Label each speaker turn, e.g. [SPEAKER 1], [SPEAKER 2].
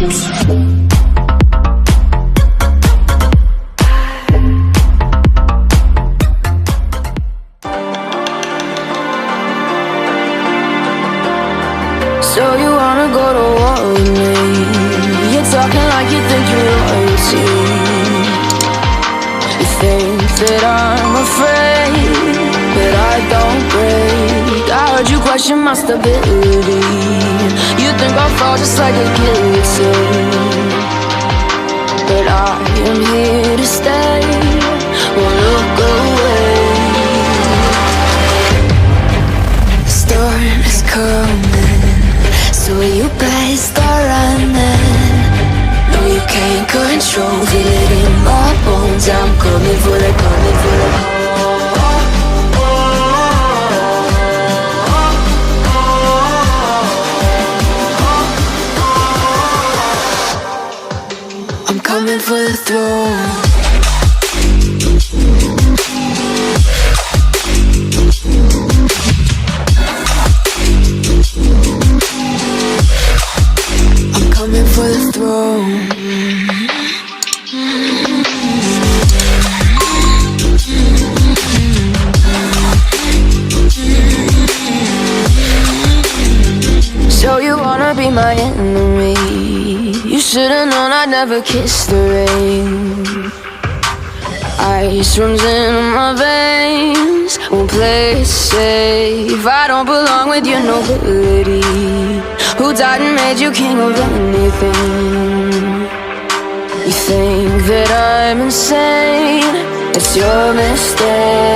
[SPEAKER 1] So you wanna go to war with me? You're talking like you think you're royalty. You think that I'm afraid, but I don't break. I heard you question my stability. You think I'll fall just like a guillotine, but I am here to stay. Won't look away. The storm is coming, so you better start running. No, you can't control, feel it in my bones. I'm coming for the, coming for the. I'm coming for the throne. Coming for the throne. So you wanna be my enemy? You should've known I'd never kiss the rain. Ice runs in my veins, won't play it safe. I don't belong with your nobility. Who died and made you king of anything? You think that I'm insane? It's your mistake.